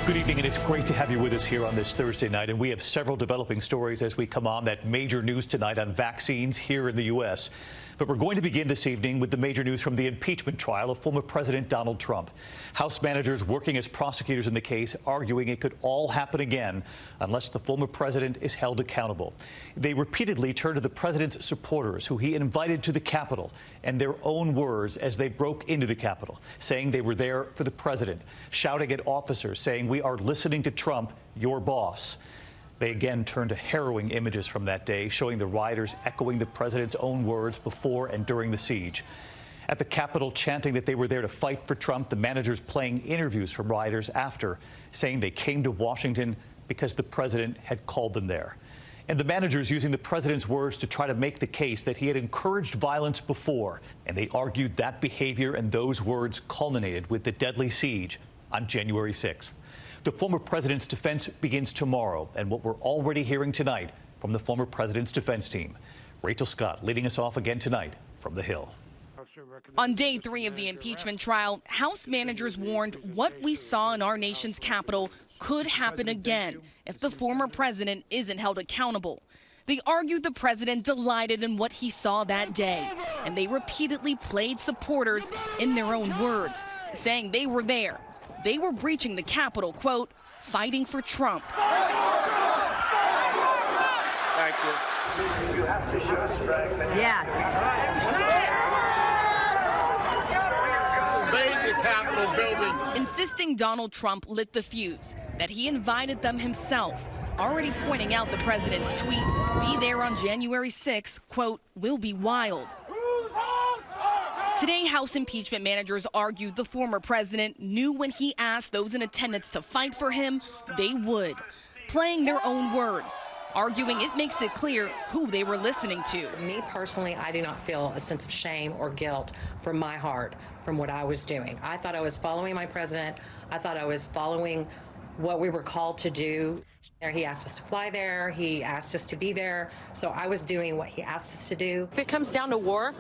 Good evening, and it's great to have you with us here on this Thursday night. And we have several developing stories as we come on that major news tonight on vaccines here in the U.S. But we're going to begin this evening with the major news from the impeachment trial of former President Donald Trump. House managers working as prosecutors in the case arguing it could all happen again unless the former president is held accountable. They repeatedly turned to the president's supporters, who he invited to the Capitol, and their own words as they broke into the Capitol, saying they were there for the president, shouting at officers, saying, "We are listening to Trump, your boss." They again turned to harrowing images from that day, showing the rioters echoing the president's own words before and during the siege. At the Capitol, chanting that they were there to fight for Trump, the managers playing interviews from rioters after, saying they came to Washington because the president had called them there. And the managers using the president's words to try to make the case that he had encouraged violence before. And they argued that behavior and those words culminated with the deadly siege on January 6th. The former president's defense begins tomorrow, and what we're already hearing tonight from the former president's defense team. Rachel Scott leading us off again tonight from the Hill. On day 3 of the impeachment trial, House managers warned what we saw in our nation's Capitol could happen again if the former president isn't held accountable. They argued the president delighted in what he saw that day, and they repeatedly played supporters in their own words, saying they were there. They were breaching the Capitol, quote, fighting for Trump. Thank you. You have to show us fragments. Yes. Invade the Capitol building. Insisting Donald Trump lit the fuse, that he invited them himself, already pointing out the president's tweet, "Be there on January 6th, quote, will be wild." Today, House impeachment managers argued the former president knew when he asked those in attendance to fight for him, they would, playing their own words, arguing it makes it clear who they were listening to. Me personally, I do not feel a sense of shame or guilt from my heart from what I was doing. I thought I was following my president. I thought I was following what we were called to do. He asked us to fly there. He asked us to be there. So I was doing what he asked us to do. If it comes down to war,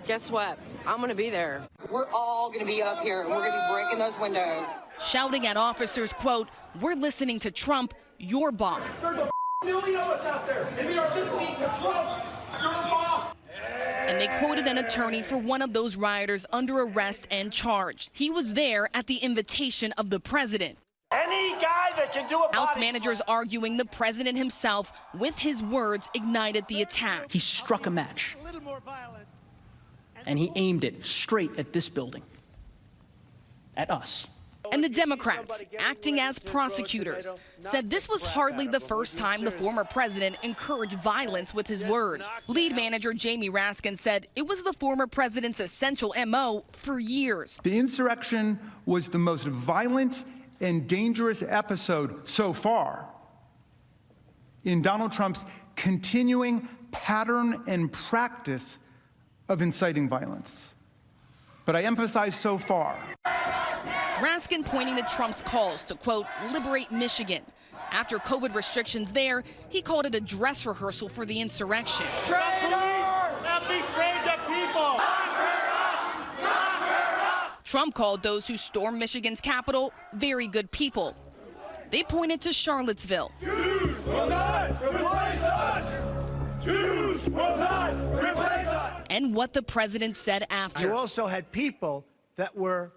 guess what? I'm going to be there. We're all going to be up here, and we're going to be breaking those windows. Shouting at officers, quote, "We're listening to Trump, your boss." There's a million of us out there, and we are listening to Trump, your boss. And they quoted an attorney for one of those rioters under arrest and charged. He was there at the invitation of the president. Any guy that can do a House body managers arguing the president himself, with his words, ignited the attack. He struck a match, and he aimed it straight at this building, at us. And the Democrats, acting as prosecutors, said this was hardly the first time the former president encouraged violence with his words. Lead manager Jamie Raskin said it was the former president's essential MO for years. The insurrection was the most violent and dangerous episode so far in Donald Trump's continuing pattern and practice of inciting violence. But I emphasize so far. Raskin pointing to Trump's calls to, quote, liberate Michigan. After COVID restrictions there, he called it a dress rehearsal for the insurrection. traitors that betrayed the people. Trump called those who stormed Michigan's Capitol very good people. They pointed to Charlottesville. Jews will not replace us. Jews will not replace us. And what the president said after. You also had people that were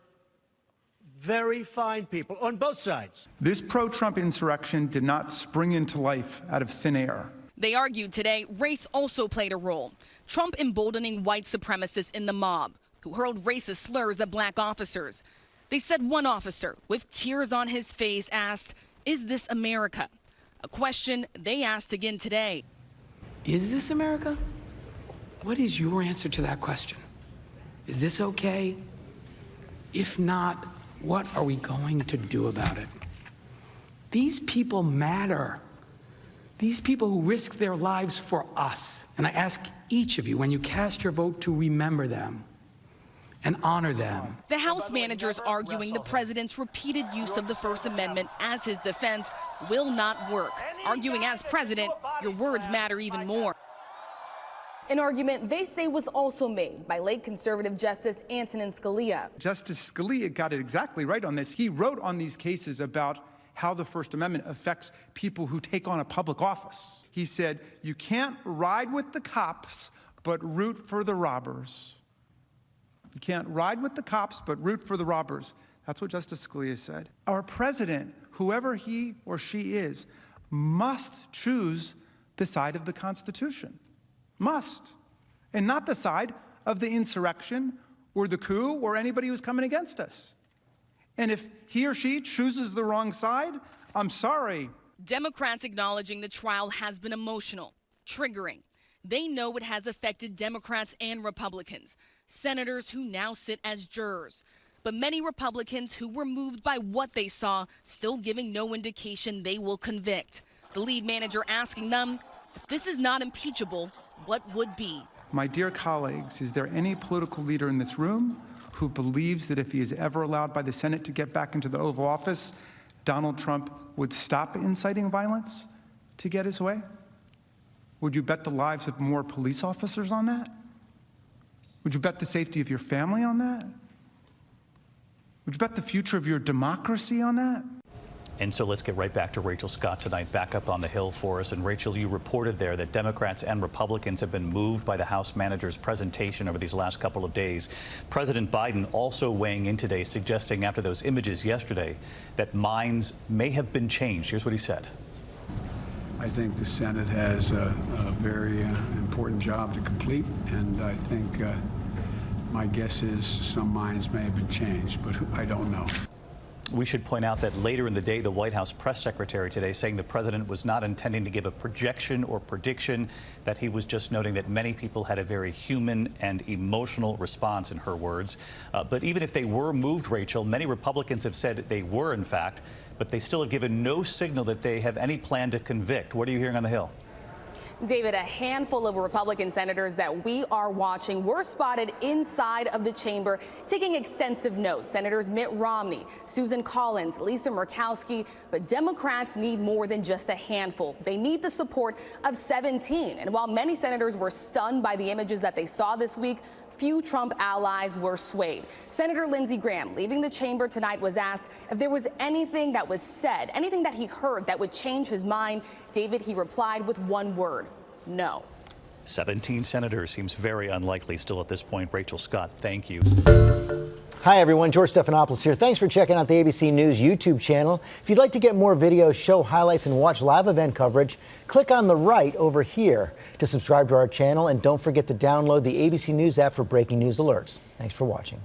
very fine people on both sides. This pro-Trump insurrection did not spring into life out of thin air. They argued today race also played a role. Trump emboldening white supremacists in the mob who hurled racist slurs at black officers. They said one officer, with tears on his face, asked, "Is this America?" A question they asked again today. Is this America? What is your answer to that question? Is this okay? If not, what are we going to do about it? These people matter. These people who risk their lives for us. And I ask each of you, when you cast your vote, to remember them and honor them. The House managers arguing the president's repeated use of the First Amendment as his defense will not work. Arguing as president, your words matter even more. An argument they say was also made by late conservative Justice Antonin Scalia. Justice Scalia got it exactly right on this. He wrote on these cases about how the First Amendment affects people who take on a public office. He said, you can't ride with the cops, but root for the robbers. You can't ride with the cops, but root for the robbers. That's what Justice Scalia said. Our president, whoever he or she is, must choose the side of the Constitution. Must. And not the side of the insurrection or the coup or anybody who's coming against us. And if he or she chooses the wrong side, I'm sorry. Democrats acknowledging the trial has been emotional, triggering. They know it has affected Democrats and Republicans, senators who now sit as jurors. But many Republicans who were moved by what they saw still giving no indication they will convict. The lead manager asking them, if this is not impeachable, what would be? My dear colleagues, is there any political leader in this room who believes that if he is ever allowed by the Senate to get back into the Oval Office, Donald Trump would stop inciting violence to get his way? Would you bet the lives of more police officers on that? Would you bet the safety of your family on that? Would you bet the future of your democracy on that? And so let's get right back to Rachel Scott tonight, back up on the Hill for us. And Rachel, you reported there that Democrats and Republicans have been moved by the House manager's presentation over these last couple of days. President Biden also weighing in today, suggesting after those images yesterday that minds may have been changed. Here's what he said. I think the Senate has a very important job to complete, and I think my guess is some minds may have been changed, but I don't know. We should point out that later in the day, the White House press secretary today saying the president was not intending to give a projection or prediction, that he was just noting that many people had a very human and emotional response, in her words. But even if they were moved, Rachel, many Republicans have said they were, in fact, but they still have given no signal that they have any plan to convict. What are you hearing on the Hill? David, a handful of Republican senators that we are watching were spotted inside of the chamber taking extensive notes. Senators Mitt Romney, Susan Collins, Lisa Murkowski, but Democrats need more than just a handful. They need the support of 17. And while many senators were stunned by the images that they saw this week, few Trump allies were swayed. Senator Lindsey Graham, leaving the chamber tonight, was asked if there was anything that was said, anything that he heard that would change his mind. David, he replied with one word: no. 17 senators seems very unlikely still at this point. Rachel Scott, thank you. Hi, everyone. George Stephanopoulos here. Thanks for checking out the ABC News YouTube channel. If you'd like to get more videos, show highlights, and watch live event coverage, click on the right over here to subscribe to our channel. And don't forget to download the ABC News app for breaking news alerts. Thanks for watching.